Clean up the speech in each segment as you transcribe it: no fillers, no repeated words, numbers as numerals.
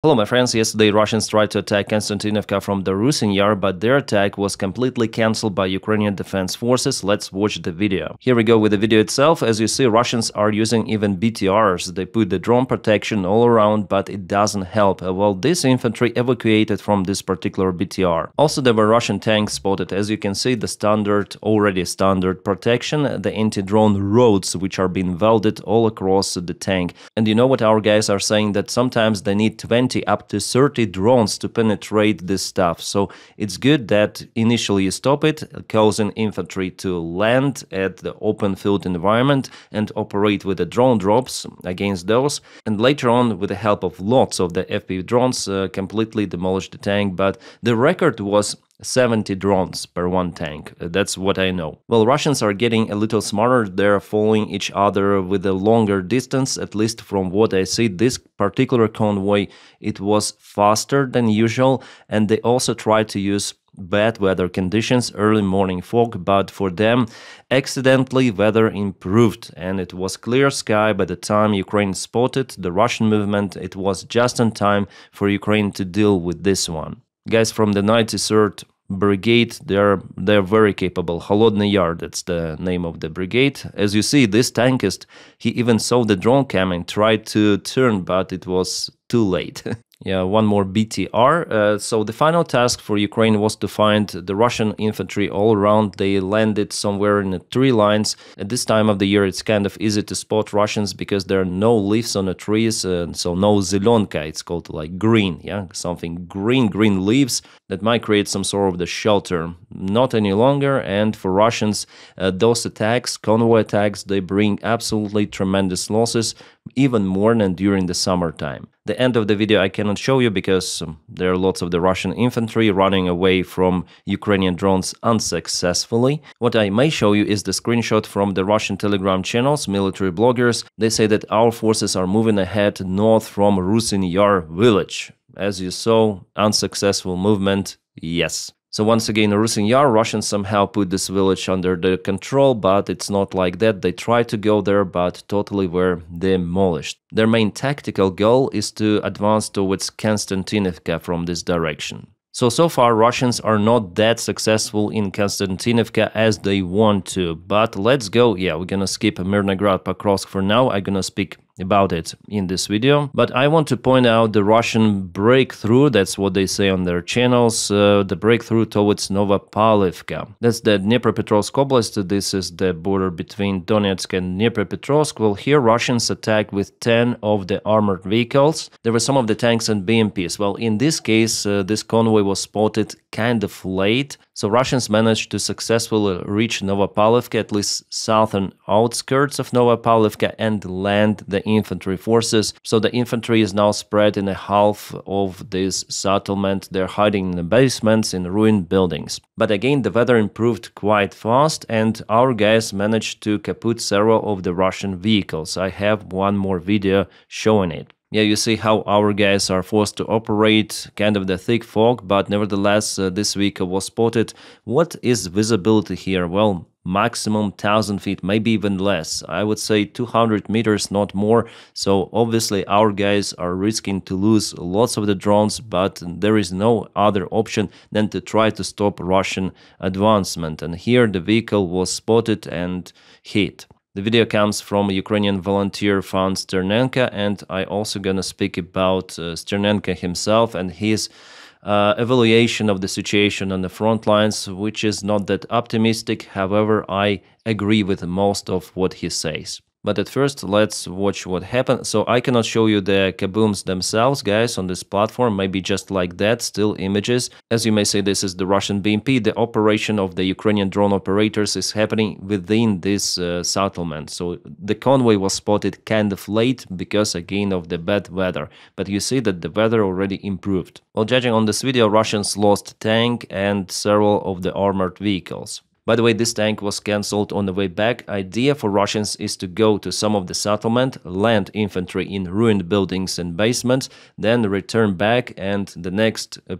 Hello my friends, yesterday Russians tried to attack Konstantinovka from the Rusin Yar, but their attack was completely cancelled by Ukrainian defense forces. Let's watch the video. Here we go with the video itself. As you see, Russians are using even BTRs. They put the drone protection all around, but it doesn't help. Well, this infantry evacuated from this particular BTR. Also, there were Russian tanks spotted. As you can see, the already standard protection, the anti-drone roads which are being welded all across the tank. And you know what our guys are saying, that sometimes they need 20 up to 30 drones to penetrate this stuff. So it's good that initially you stop it, causing infantry to land at the open field environment and operate with the drone drops against those. And later on, with the help of lots of the FPV drones, completely demolish the tank. But the record was 70 drones per one tank. That's what I know. Well, Russians are getting a little smarter. They're following each other with a longer distance, at least from what I see. This particular convoy, it was faster than usual, and they also tried to use bad weather conditions, early morning fog, but for them, accidentally weather improved and it was clear sky by the time Ukraine spotted the Russian movement. It was just in time for Ukraine to deal with this one. Guys from the 93rd Brigade, they're very capable. Holodny Yar, that's the name of the brigade. As you see, this tankist, he even saw the drone coming, tried to turn, but it was too late. Yeah, one more BTR. So the final task for Ukraine was to find the Russian infantry all around. They landed somewhere in the tree lines. At this time of the year, it's kind of easy to spot Russians because there are no leaves on the trees, so no zelonka. It's called like green, yeah, something green leaves that might create some sort of the shelter. Not any longer. And for Russians, those attacks, convoy attacks, they bring absolutely tremendous losses, even more than during the summertime. The end of the video I cannot show you because there are lots of the Russian infantry running away from Ukrainian drones unsuccessfully. What I may show you is the screenshot from the Russian Telegram channels, military bloggers. They say that our forces are moving ahead north from Rusin Yar village. As you saw, unsuccessful movement, yes. So once again, Rusin Yar, Russians somehow put this village under their control, but it's not like that. They tried to go there, but totally were demolished. Their main tactical goal is to advance towards Konstantinovka from this direction. So far, Russians are not that successful in Konstantinovka as they want to. But let's go. Yeah, we're gonna skip Mirnograd Pokrovsk for now. I'm gonna speak about it in this video. But I want to point out the Russian breakthrough, that's what they say on their channels, the breakthrough towards Novopavlivka. That's the Dnipropetrovsk Oblast. This is the border between Donetsk and Dnipropetrovsk. Well, here Russians attacked with 10 of the armored vehicles. There were some of the tanks and BMPs. Well, in this case, this convoy was spotted kind of late. So Russians managed to successfully reach Novopavlivka, at least southern outskirts of Novopavlivka, and land the infantry forces. So the infantry is now spread in a half of this settlement. They're hiding in the basements, in ruined buildings. But again, the weather improved quite fast and our guys managed to kaput several of the Russian vehicles. I have one more video showing it. Yeah, you see how our guys are forced to operate kind of the thick fog, but nevertheless, this vehicle was spotted. What is visibility here? Well, maximum 1,000 feet, maybe even less. I would say 200 meters, not more. So obviously our guys are risking to lose lots of the drones, but there is no other option than to try to stop Russian advancement. And here the vehicle was spotted and hit. The video comes from Ukrainian volunteer fund Sternenka, and I also gonna speak about Sternenka himself and his evaluation of the situation on the front lines, which is not that optimistic. However, I agree with most of what he says. But at first, let's watch what happened. So I cannot show you the kabooms themselves, guys, on this platform, maybe just like that, still images. As you may say, this is the Russian BMP. The operation of the Ukrainian drone operators is happening within this settlement. So the convoy was spotted kind of late because, again, of the bad weather. But you see that the weather already improved. Well, judging on this video, Russians lost tank and several of the armored vehicles. By the way, this tank was cancelled on the way back. Idea for Russians is to go to some of the settlement, land infantry in ruined buildings and basements, then return back and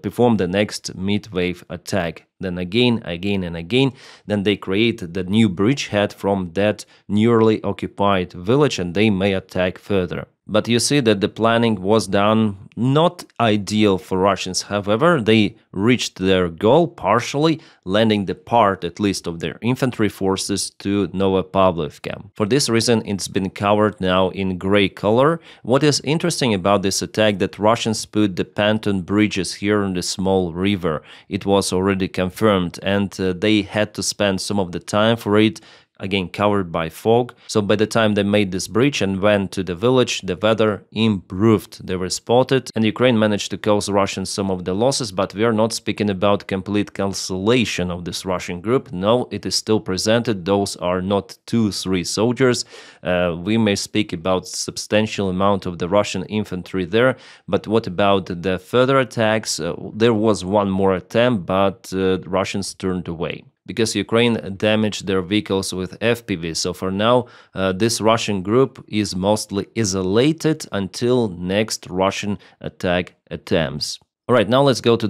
perform the next mid-wave attack. Then again and again, then they create the new bridgehead from that newly occupied village and they may attack further. But you see that the planning was done not ideal for Russians. However, they reached their goal partially, lending the part at least of their infantry forces to Novopavlovka. For this reason, it's been covered now in gray color. What is interesting about this attack that Russians put the pontoon bridges here on the small river. It was already confirmed, and they had to spend some of the time for it, again covered by fog. So by the time they made this bridge and went to the village, the weather improved. They were spotted, and Ukraine managed to cause Russians some of the losses, but we are not speaking about complete cancellation of this Russian group. No, it is still presented. Those are not 2-3 soldiers. We may speak about substantial amount of the Russian infantry there, but what about the further attacks? There was one more attempt, but Russians turned away, because Ukraine damaged their vehicles with FPV. So for now, this Russian group is mostly isolated until next Russian attack attempts. All right, now let's go to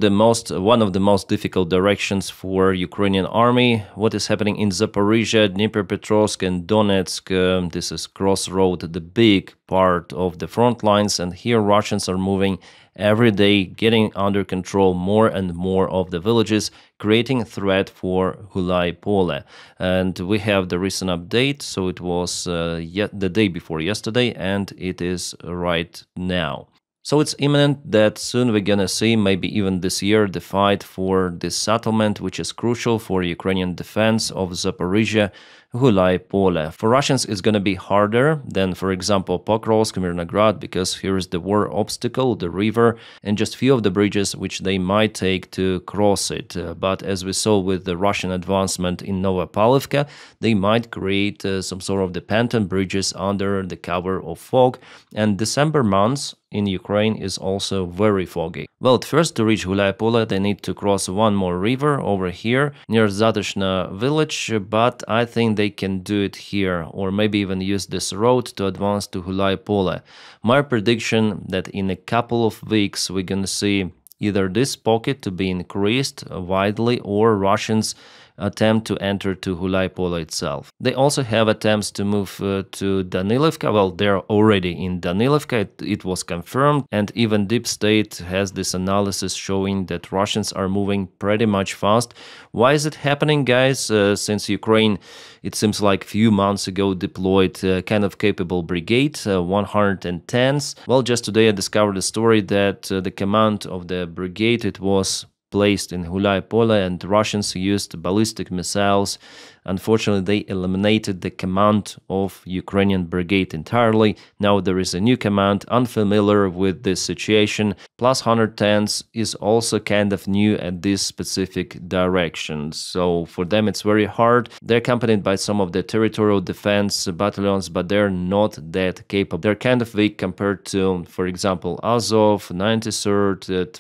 one of the most difficult directions for Ukrainian army. What is happening in Zaporizhia, Dnipropetrovsk and Donetsk? This is crossroad, the big part of the front lines, and here Russians are moving every day, getting under control more and more of the villages, creating a threat for Hulai Pole. And we have the recent update, so it was the day before yesterday, and it is right now. So it's imminent that soon we're gonna see, maybe even this year, the fight for this settlement, which is crucial for Ukrainian defense of Zaporizhia, Hulai Pole. For Russians, it's gonna be harder than, for example, Pokrovsk, Mirnograd, because here is the war obstacle, the river, and just few of the bridges which they might take to cross it. But as we saw with the Russian advancement in Novopavlovka, they might create some sort of the pontoon bridges under the cover of fog. And December months in Ukraine is also very foggy. Well, at first, to reach Hulai Pole, they need to cross one more river over here near Zatyshna village, but I think they can do it here, or maybe even use this road to advance to Hulai Pole. My prediction that in a couple of weeks we're gonna see either this pocket to be increased widely, or Russians attempt to enter to Hulai Pole itself. They also have attempts to move to Danilivka. Well, they're already in Danilivka, it was confirmed, and even Deep State has this analysis showing that Russians are moving pretty much fast. Why is it happening, guys? Since Ukraine, it seems like a few months ago, deployed a kind of capable brigade, 110s. Well, just today I discovered a story that the command of the brigade, it was placed in Hulai Pole, and Russians used ballistic missiles. Unfortunately, they eliminated the command of Ukrainian brigade entirely. Now there is a new command, unfamiliar with this situation. Plus 110s is also kind of new at this specific direction. So for them it's very hard. They're accompanied by some of the territorial defense battalions, but they're not that capable. They're kind of weak compared to, for example, Azov, 93rd,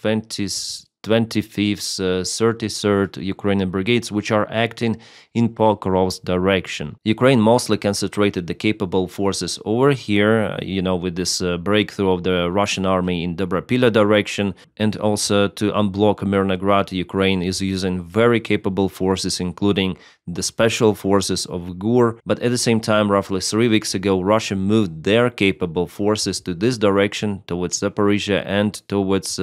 25th, 33rd Ukrainian brigades, which are acting in Pokrov's direction. Ukraine mostly concentrated the capable forces over here, with this breakthrough of the Russian army in Dobropila direction, and also to unblock Mirnograd, Ukraine is using very capable forces, including the special forces of GUR. But at the same time, roughly 3 weeks ago, Russia moved their capable forces to this direction, towards Zaporizhia and towards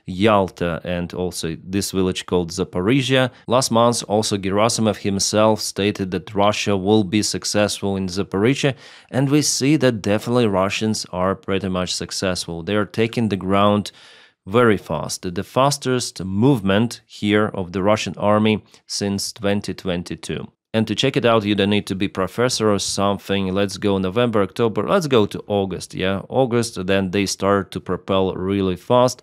Yalta, and also this village called Zaporizhia. Last month, also Gerasimov himself stated that Russia will be successful in Zaporizhia, and we see that definitely Russians are pretty much successful. They are taking the ground very fast, the fastest movement here of the Russian army since 2022. And to check it out, you don't need to be professor or something. Let's go November, October, let's go to August, August, then they start to propel really fast.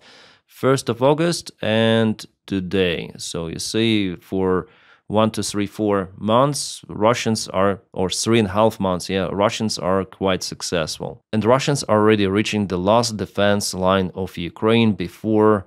1st of August and today. So you see, for 1 to 3, 4 months, Russians are, or 3.5 months, Russians are quite successful. And Russians are already reaching the last defense line of Ukraine before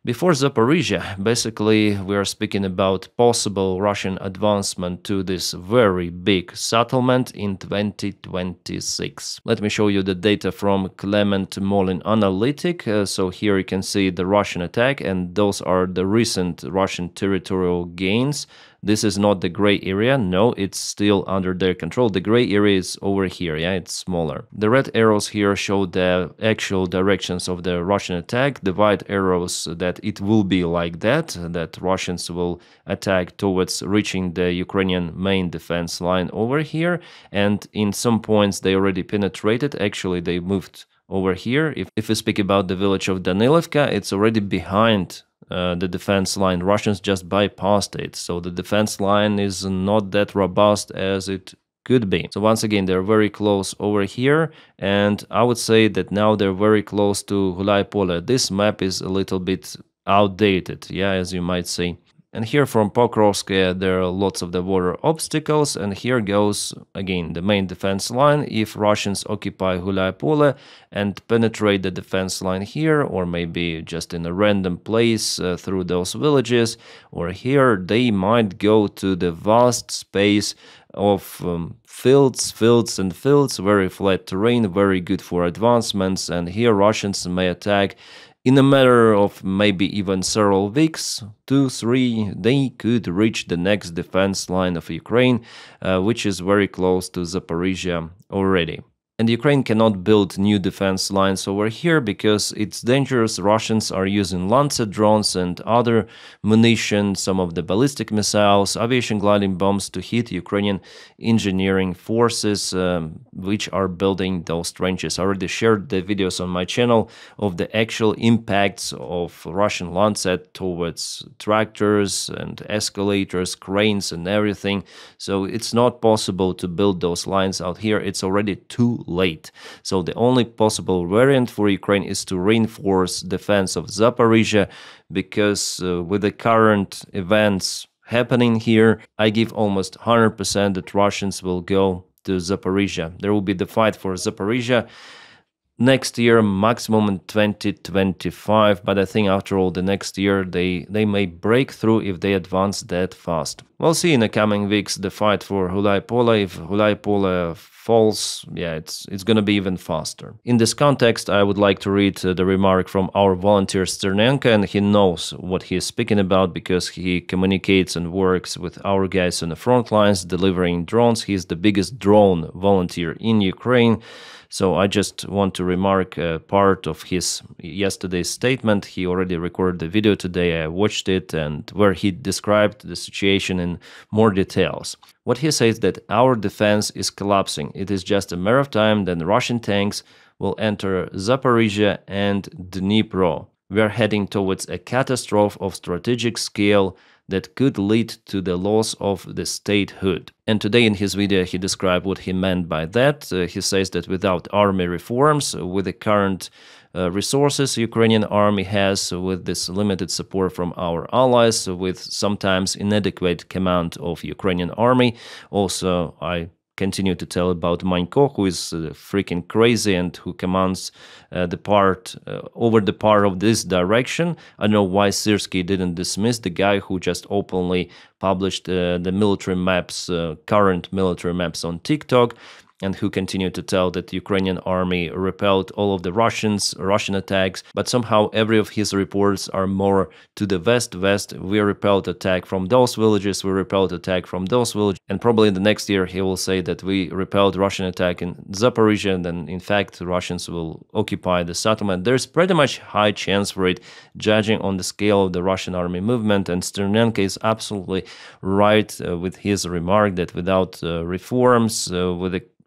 Zaporizhia. Basically, we are speaking about possible Russian advancement to this very big settlement in 2026. Let me show you the data from Clement Molin Analytic. So here you can see the Russian attack, and those are the recent Russian territorial gains. This is not the gray area. No, it's still under their control. The gray area is over here. Yeah, it's smaller. The red arrows here show the actual directions of the Russian attack. The white arrows that it will be like that Russians will attack towards reaching the Ukrainian main defense line over here. And in some points they already penetrated. Actually, they moved over here. If we speak about the village of Danilivka, it's already behind the defense line. Russians just bypassed it, so the defense line is not that robust as it could be. So once again, they're very close over here, and I would say that now they're very close to Gulaipole. This map is a little bit outdated, yeah, as you might say. And here from Pokrovsk, there are lots of the water obstacles, and here goes again the main defense line. If Russians occupy Gulaipole and penetrate the defense line here, or maybe just in a random place through those villages, or here, they might go to the vast space of fields, very flat terrain, very good for advancements, and here Russians may attack in a matter of maybe even several weeks, 2-3, they could reach the next defense line of Ukraine, which is very close to Zaporizhia already. And Ukraine cannot build new defense lines over here because it's dangerous. Russians are using Lancet drones and other munition, some of the ballistic missiles, aviation gliding bombs to hit Ukrainian engineering forces, which are building those trenches. I already shared the videos on my channel of the actual impacts of Russian Lancet towards tractors and escalators, cranes and everything. So it's not possible to build those lines out here. It's already too late. So the only possible variant for Ukraine is to reinforce defense of Zaporizhia, because with the current events happening here, I give almost 100% that Russians will go to Zaporizhia. There will be the fight for Zaporizhia next year, maximum in 2025, but I think after all the next year they may break through if they advance that fast. We'll see in the coming weeks the fight for Gulaipole. If Gulaipole falls, yeah, it's gonna be even faster. In this context, I would like to read the remark from our volunteer Sternenko, and he knows what he is speaking about because he communicates and works with our guys on the front lines delivering drones. He's the biggest drone volunteer in Ukraine. So I just want to remark part of his yesterday's statement. He already recorded the video today. I watched it, and where he described the situation in more details. What he says that our defense is collapsing. It is just a matter of time, then Russian tanks will enter Zaporizhia and Dnipro. We are heading towards a catastrophe of strategic scale that could lead to the loss of the statehood. And today in his video he described what he meant by that. He says that without army reforms, with the current resources Ukrainian army has, with this limited support from our allies, with sometimes inadequate command of Ukrainian army. Also, I continue to tell about Manько, who is freaking crazy and who commands the part over the part of this direction. I don't know why Syrskyi didn't dismiss the guy who just openly published the military maps, current military maps on TikTok, and who continued to tell that the Ukrainian army repelled all of the Russian attacks, but somehow every of his reports are more to the west. We repelled attack from those villages, we repelled attack from those villages, and probably in the next year he will say that we repelled Russian attack in Zaporizhia, and then in fact Russians will occupy the settlement. There's pretty much high chance for it, judging on the scale of the Russian army movement, and Sternenko is absolutely right with his remark that without reforms,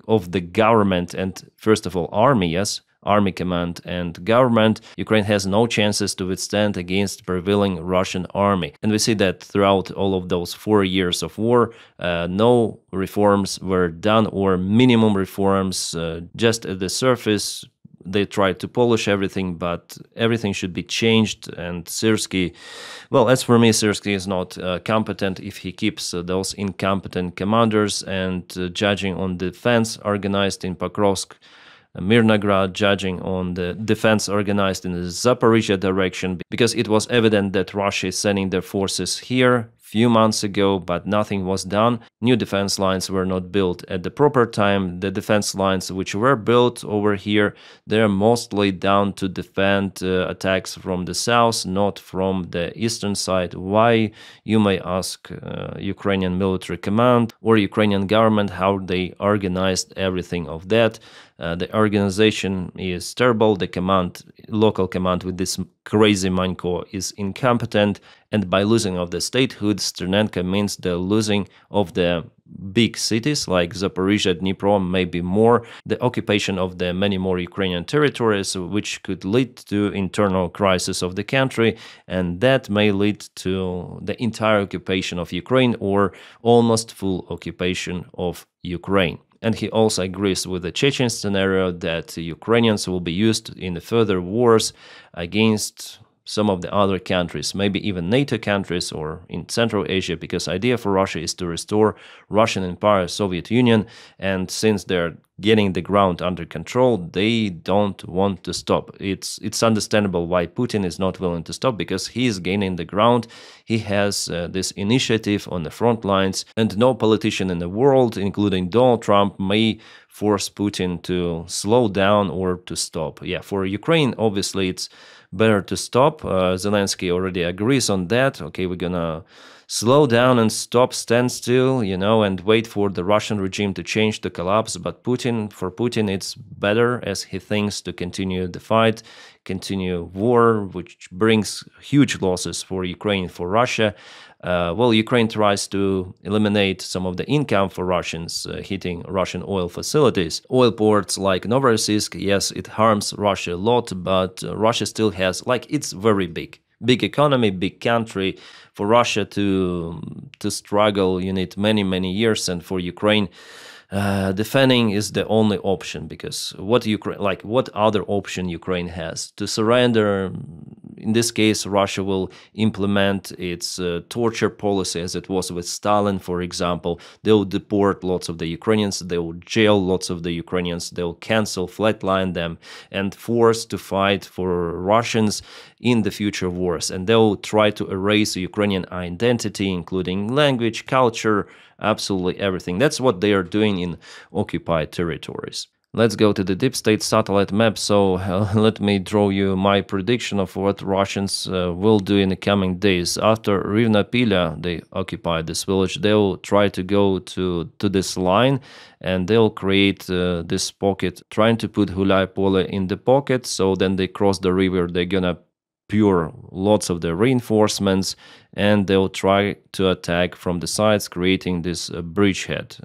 of the government and first of all army, yes, army command and government, Ukraine has no chances to withstand against prevailing Russian army. And we see that throughout all of those 4 years of war, no reforms were done, or minimum reforms, just at the surface. They tried to polish everything, but everything should be changed. And Syrskyi, well, as for me, Syrskyi is not competent if he keeps those incompetent commanders. And judging on defense organized in Pokrovsk, Mirnograd, judging on the defense organized in the Zaporizhia direction, because it was evident that Russia is sending their forces here few months ago, but nothing was done. New defense lines were not built at the proper time. The defense lines which were built over here, they're mostly down to defend attacks from the south, not from the eastern side. Why, you may ask Ukrainian military command or Ukrainian government how they organized everything of that. The organization is terrible. The local command with this crazy Manko is incompetent, and by losing of the statehood, Stirnenko means the losing of the big cities like Zaporizhia, Dnipro, maybe more, the occupation of the many more Ukrainian territories, which could lead to internal crisis of the country, and that may lead to the entire occupation of Ukraine or almost full occupation of Ukraine. And he also agrees with the Chechen scenario that Ukrainians will be used in the further wars against some of the other countries, maybe even NATO countries or in Central Asia, because idea for Russia is to restore Russian Empire, Soviet Union, and since they're getting the ground under control, they don't want to stop. It's understandable why Putin is not willing to stop, because he is gaining the ground. He has this initiative on the front lines, and no politician in the world, including Donald Trump, may force Putin to slow down or to stop. Yeah, for Ukraine, obviously, it's better to stop. Zelensky already agrees on that. Okay, we're gonna slow down and stop, stand still, and wait for the Russian regime to change, to collapse. But for Putin, it's better, as he thinks, to continue the fight, continue war, which brings huge losses for Ukraine, for Russia. Ukraine tries to eliminate some of the income for Russians hitting Russian oil facilities. Oil ports like Novorossiysk, yes, it harms Russia a lot, but Russia still has, it's very big economy, big country. For Russia to struggle, you need many years, and for Ukraine, defending is the only option, because what other option Ukraine has? To surrender? In this case, Russia will implement its torture policy as it was with Stalin, for example. They'll deport lots of the Ukrainians, they'll jail lots of the Ukrainians, they'll cancel, flatline them, and force to fight for Russians in the future wars. And they'll try to erase Ukrainian identity, including language, culture, absolutely everything. That's what they are doing in occupied territories. Let's go to the deep state satellite map. So let me draw you my prediction of what Russians will do in the coming days. After Rivnopilya, they occupy this village, they'll try to go to this line, and they'll create this pocket, trying to put Gulai-Pole in the pocket. So then they cross the river, they're gonna pour lots of the reinforcements, and they'll try to attack from the sides, creating this bridgehead.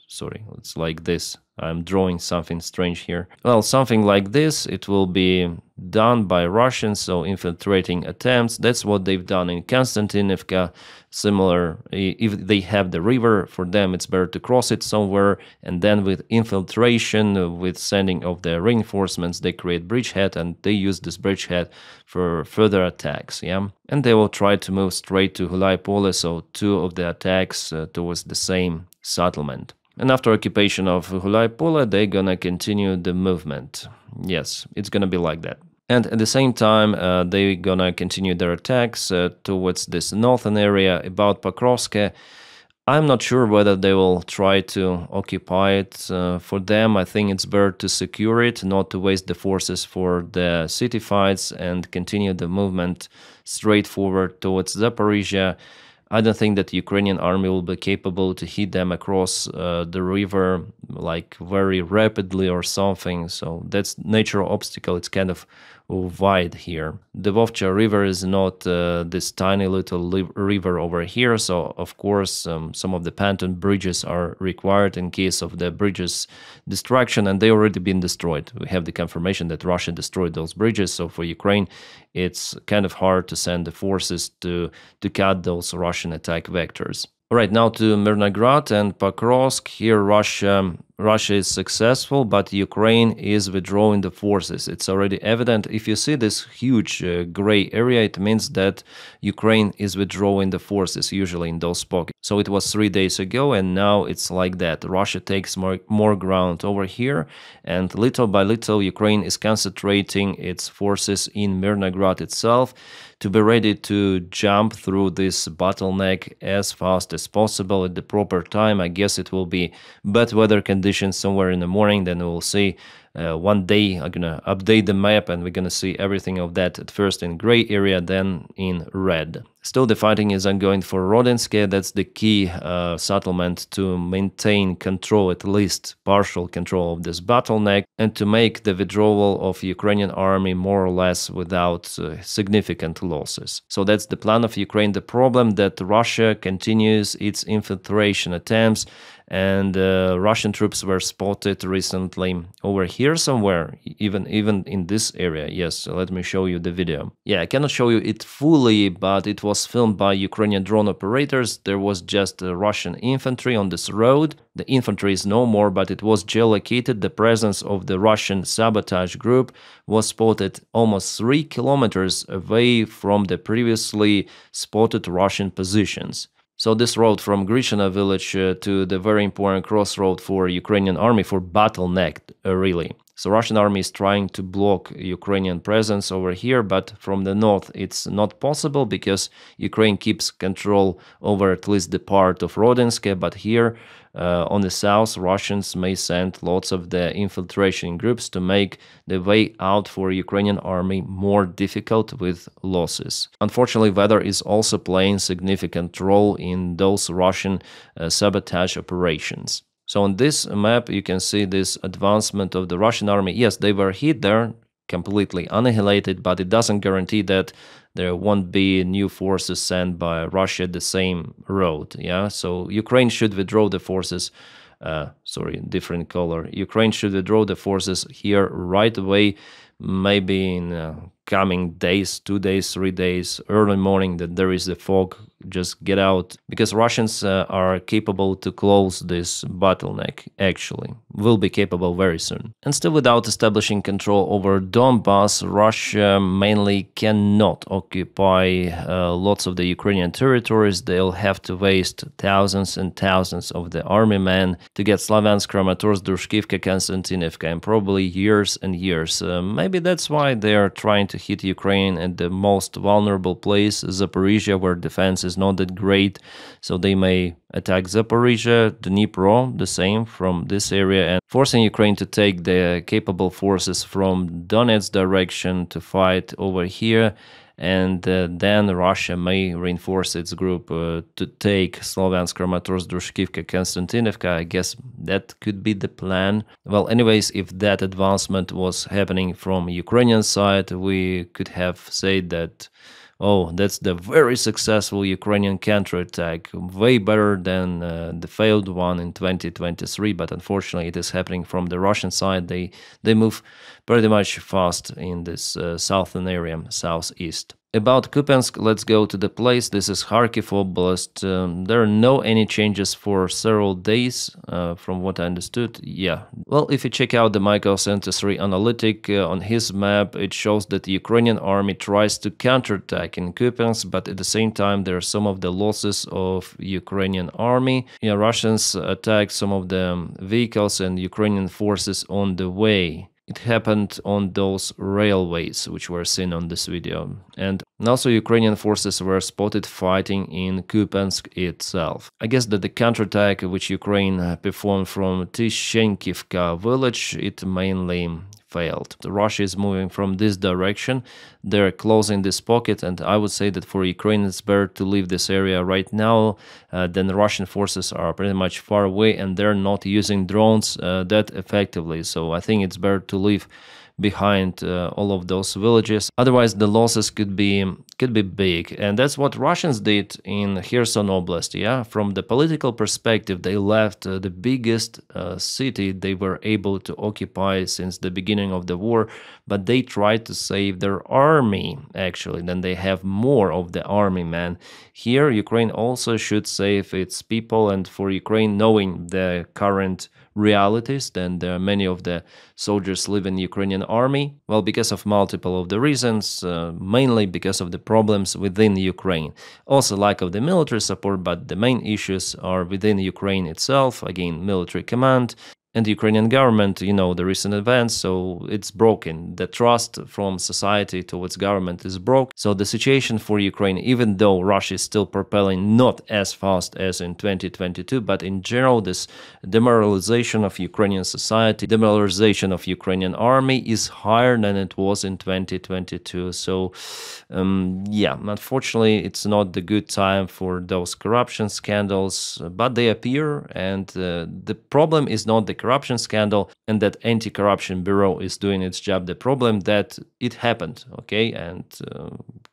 Sorry, it's like this. I'm drawing something strange here. Well, something like this, it will be done by Russians, so infiltrating attempts. That's what they've done in Konstantinivka. Similar, if they have the river, for them it's better to cross it somewhere, and then with infiltration, with sending of the reinforcements, they create bridgehead, and they use this bridgehead for further attacks, yeah? And they will try to move straight to Gulai-Pole, so two of the attacks towards the same settlement. And after occupation of Gulai-Pole, they're gonna continue the movement. Yes, it's gonna be like that. And at the same time, they're gonna continue their attacks towards this northern area about Pokrovsk. I'm not sure whether they will try to occupy it. For them, I think it's better to secure it, not to waste the forces for the city fights, and continue the movement straight forward towards Zaporizhia. I don't think that the Ukrainian army will be capable to hit them across the river very rapidly or something. So that's natural obstacle. It's kind of wide here. The Vovcha River is not this tiny little river over here. So of course some of the pontoon bridges are required in case of the bridges destruction, and they already been destroyed. We have the confirmation that Russia destroyed those bridges. So for Ukraine, it's kind of hard to send the forces to cut those Russian attack vectors. All right, now to Mirnograd and Pokrovsk. Here Russia Russia is successful, but Ukraine is withdrawing the forces. It's already evident. If you see this huge gray area, it means that Ukraine is withdrawing the forces, usually in those pockets. So it was 3 days ago, and now it's like that. Russia takes more ground over here, and little by little, Ukraine is concentrating its forces in Mirnograd itself to be ready to jump through this bottleneck as fast as possible at the proper time. I guess it will be bad weather conditions somewhere in the morning, then we'll see. One day I'm gonna update the map and we're gonna see everything of that at first in gray area, then in red. Still the fighting is ongoing for Rodenske. That's the key settlement to maintain control, at least partial control of this bottleneck, and to make the withdrawal of Ukrainian army more or less without significant losses. So that's the plan of Ukraine. The problem that Russia continues its infiltration attempts, and Russian troops were spotted recently over here somewhere, even in this area. Yes, let me show you the video. Yeah, I cannot show you it fully, but it was filmed by Ukrainian drone operators. There was just Russian infantry on this road. The infantry is no more, but it was geolocated. The presence of the Russian sabotage group was spotted almost 3 kilometers away from the previously spotted Russian positions. So this road from Grishina village to the very important crossroad for Ukrainian army, for bottleneck, really. So Russian army is trying to block Ukrainian presence over here, but from the north it's not possible because Ukraine keeps control over at least the part of Rodenske, but here on the south, Russians may send lots of the infiltration groups to make the way out for Ukrainian army more difficult with losses. Unfortunately, weather is also playing significant role in those Russian sabotage operations. So on this map, you can see this advancement of the Russian army. Yes, they were hit there, completely annihilated, but it doesn't guarantee that there won't be new forces sent by Russia the same road. Yeah, so Ukraine should withdraw the forces. Sorry, different color. Ukraine should withdraw the forces here right away, maybe in coming days, 2 days, 3 days, early morning that there is the fog. Just get out, because Russians are capable to close this bottleneck, actually. Will be capable very soon. And still without establishing control over Donbass, Russia mainly cannot occupy lots of the Ukrainian territories. They'll have to waste thousands and thousands of the army men to get Slavyansk, Kramatorsk, Drushkivka, Konstantinivka, and probably years and years. Maybe that's why they are trying to hit Ukraine at the most vulnerable place, Zaporizhia, where defense is not that great, so they may attack Zaporizhia, Dnipro, the same from this area, and forcing Ukraine to take the capable forces from Donetsk direction to fight over here, and then Russia may reinforce its group to take Slavyansk, Kramatorsk, Drushkivka, Konstantinivka. I guess that could be the plan. Well, anyways, if that advancement was happening from Ukrainian side, we could have said that, oh, that's the very successful Ukrainian counterattack, way better than the failed one in 2023, but unfortunately it is happening from the Russian side. They move pretty much fast in this southern area, southeast. About Kupiansk, let's go to the place. This is Kharkiv Oblast. There are no any changes for several days, from what I understood. Yeah. Well, if you check out the Michael Center 3 analytic on his map, it shows that the Ukrainian army tries to counterattack in Kupiansk, but at the same time there are some of the losses of Ukrainian army. Yeah, Russians attacked some of the vehicles and Ukrainian forces on the way. It happened on those railways which were seen on this video. And also Ukrainian forces were spotted fighting in Kupiansk itself. I guess that the counterattack which Ukraine performed from Tishenkivka village, it mainly failed. Russia is moving from this direction. They're closing this pocket, and I would say that for Ukraine it's better to leave this area right now. Then the Russian forces are pretty much far away and they're not using drones that effectively. So I think it's better to leave behind all of those villages. Otherwise the losses could be big, and that's what Russians did in Kherson Oblast. Yeah, from the political perspective, they left the biggest city they were able to occupy since the beginning of the war, but they tried to save their army. Actually, then they have more of the army men. Here Ukraine also should save its people, and for Ukraine, knowing the current realities than many of the soldiers live in Ukrainian army. Well, because of multiple of the reasons, mainly because of the problems within Ukraine. Also lack of the military support, but the main issues are within Ukraine itself. Again, military command, and the Ukrainian government, the recent events, so it's broken. The trust from society towards government is broke. So the situation for Ukraine, even though Russia is still propelling not as fast as in 2022, but in general, this demoralization of Ukrainian society, demoralization of Ukrainian army is higher than it was in 2022. So, yeah, unfortunately, it's not the good time for those corruption scandals, but they appear, and the problem is not the corruption scandal and that anti-corruption bureau is doing its job. The problem that it happened, okay, and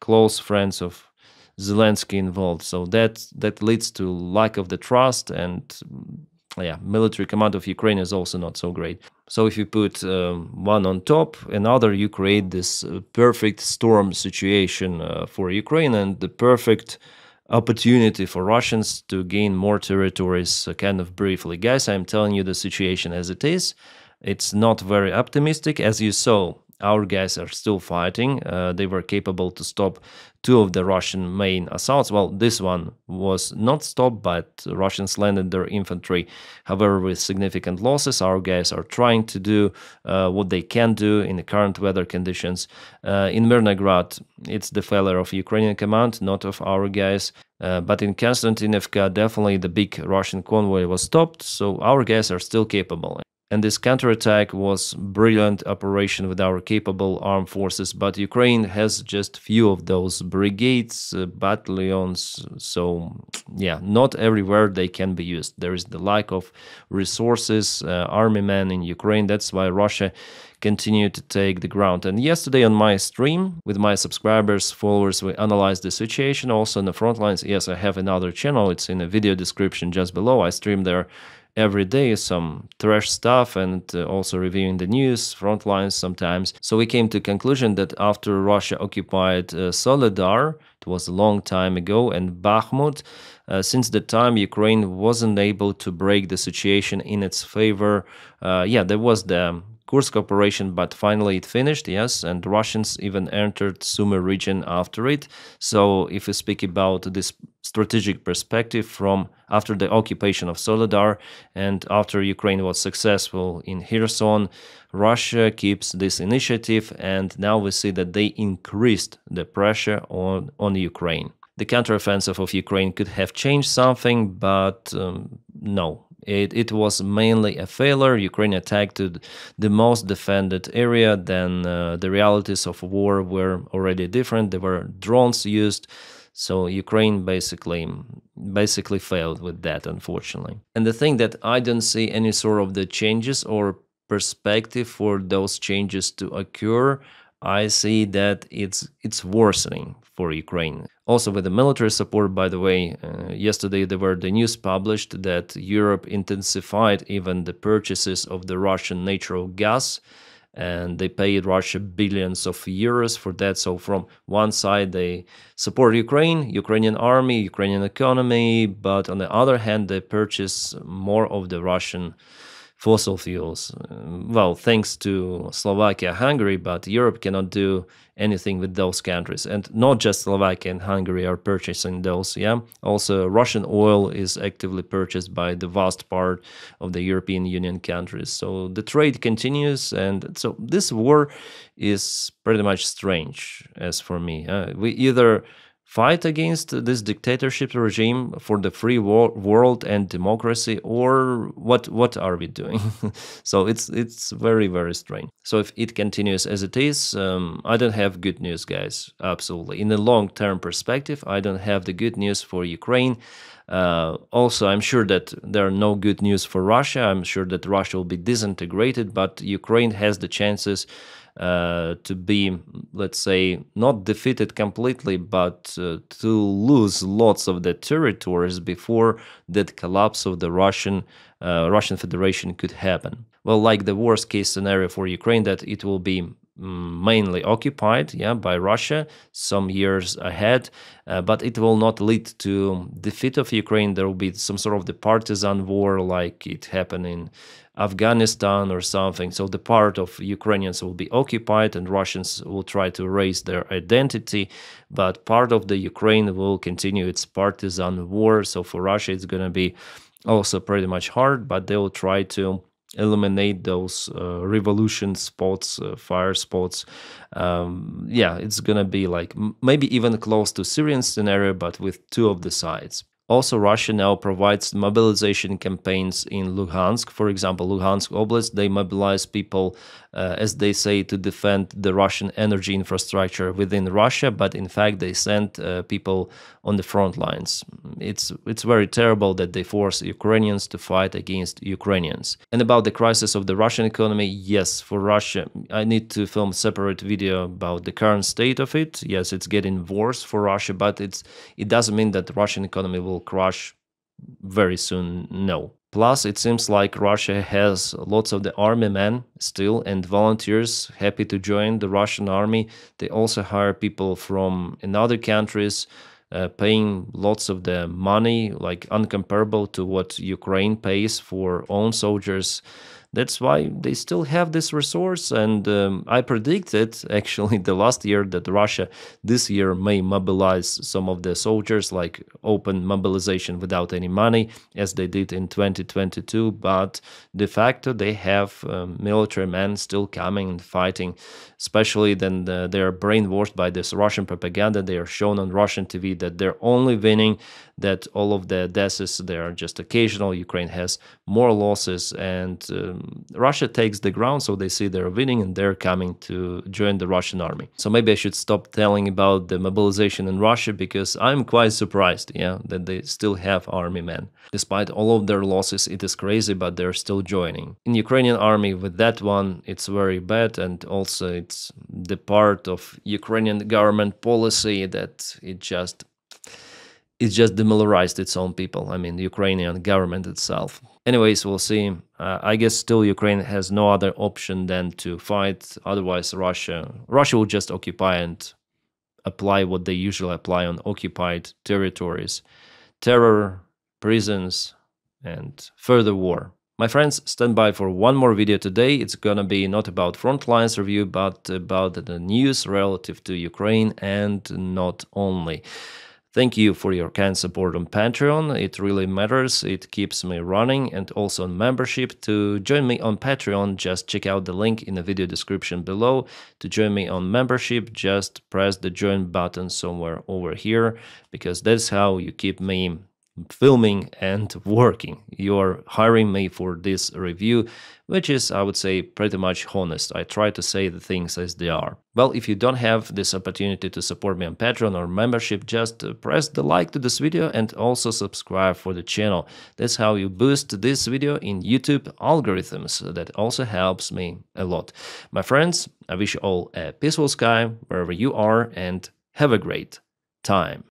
close friends of Zelensky involved. So that leads to lack of the trust, and yeah, military command of Ukraine is also not so great. So if you put one on top another, you create this perfect storm situation for Ukraine, and the perfect opportunity for Russians to gain more territories. Kind of briefly, guys, I'm telling you the situation as it is. It's not very optimistic. As you saw, our guys are still fighting. They were capable to stop two of the Russian main assaults. Well, this one was not stopped, but Russians landed their infantry, however, with significant losses. Our guys are trying to do what they can do in the current weather conditions. In Mirnograd, it's the failure of Ukrainian command, not of our guys. But in Konstantinivka, definitely the big Russian convoy was stopped, so our guys are still capable. And this counterattack was brilliant operation with our capable armed forces, but Ukraine has just few of those brigades, battalions, so yeah, not everywhere they can be used. There is the lack of resources, army men in Ukraine. That's why Russia continued to take the ground. And yesterday on my stream with my subscribers, followers, we analyzed the situation also on the front lines. Yes, I have another channel. It's in the video description just below. I stream there every day, some trash stuff, and also reviewing the news, front lines sometimes. So we came to conclusion that after Russia occupied Soledar, it was a long time ago, and Bakhmut, since that time Ukraine wasn't able to break the situation in its favor. Yeah, there was the Kursk operation, but finally it finished, yes, and Russians even entered Sumy region after it. So if we speak about this strategic perspective from after the occupation of Soledar and after Ukraine was successful in Kherson, Russia keeps this initiative, and now we see that they increased the pressure on Ukraine. The counteroffensive of Ukraine could have changed something, but no. It was mainly a failure. Ukraine attacked the most defended area. Then the realities of war were already different. There were drones used. So Ukraine basically failed with that, unfortunately. And the thing that I don't see any sort of the changes or perspective for those changes to occur, I see that it's worsening for Ukraine. Also with the military support, by the way, yesterday there were the news published that Europe intensified even the purchases of the Russian natural gas, and they paid Russia billions of euros for that. So from one side they support Ukrainian army, Ukrainian economy, but on the other hand they purchase more of the Russian fossil fuels. Well, thanks to Slovakia, Hungary, but Europe cannot do anything with those countries. And not just Slovakia and Hungary are purchasing those, yeah. Also, Russian oil is actively purchased by the vast part of the European Union countries. So the trade continues, and so this war is pretty much strange as for me. We either fight against this dictatorship regime for the free world and democracy, or what are we doing? So it's very, very strange. So if it continues as it is, I don't have good news, guys. Absolutely. In the long-term perspective, I don't have the good news for Ukraine. Also, I'm sure that there are no good news for Russia. I'm sure that Russia will be disintegrated, but Ukraine has the chances to be, let's say, not defeated completely, but to lose lots of the territories before that collapse of the Russian Federation could happen. Well, like the worst case scenario for Ukraine, that it will be mainly occupied, yeah, by Russia some years ahead, but it will not lead to defeat of Ukraine. There will be some sort of the partisan war like it happened in Afghanistan or something. So the part of Ukrainians will be occupied and Russians will try to erase their identity, but part of the Ukraine will continue its partisan war. So for Russia, it's going to be also pretty much hard, but they will try to eliminate those revolution spots, fire spots. Yeah, it's gonna be like maybe even close to Syrian scenario, but with two of the sides. Also, Russia now provides mobilization campaigns in Luhansk. For example, Luhansk Oblast, they mobilize people, as they say, to defend the Russian energy infrastructure within Russia, but in fact, they send people on the front lines. It's very terrible that they force Ukrainians to fight against Ukrainians. And about the crisis of the Russian economy, yes, for Russia, I need to film a separate video about the current state of it. Yes, it's getting worse for Russia, but it doesn't mean that the Russian economy will crash very soon, no. Plus, it seems like Russia has lots of the army men still and volunteers happy to join the Russian army. They also hire people from in other countries, paying lots of the money, like uncomparable to what Ukraine pays for own soldiers. That's why they still have this resource, and I predicted actually the last year that Russia this year may mobilize some of the soldiers, like open mobilization without any money, as they did in 2022, but de facto they have military men still coming and fighting, especially then they are brainwashed by this Russian propaganda. They are shown on Russian TV that they're only winning, that all of the deaths, they are just occasional. Ukraine has more losses, and Russia takes the ground, so they see they're winning and they're coming to join the Russian army. So maybe I should stop telling about the mobilization in Russia, because I'm quite surprised, yeah, that they still have army men. Despite all of their losses, it is crazy, but they're still joining. In Ukrainian army, with that one, it's very bad, and also it's the part of Ukrainian government policy that it just demilitarized its own people. I mean, the Ukrainian government itself. Anyways, we'll see. I guess still Ukraine has no other option than to fight. Otherwise, Russia will just occupy and apply what they usually apply on occupied territories: terror, prisons, and further war. My friends, stand by for one more video today. It's gonna be not about Frontlines review, but about the news relative to Ukraine, and not only. Thank you for your kind support on Patreon. It really matters. It keeps me running. And also on membership. To join me on Patreon, just check out the link in the video description below. To join me on membership, just press the join button somewhere over here, because that's how you keep me filming and working. You're hiring me for this review, which is, I would say, pretty much honest. I try to say the things as they are. Well, if you don't have this opportunity to support me on Patreon or membership, just press the like to this video and also subscribe for the channel. That's how you boost this video in YouTube algorithms. That also helps me a lot. My friends, I wish you all a peaceful sky wherever you are, and have a great time.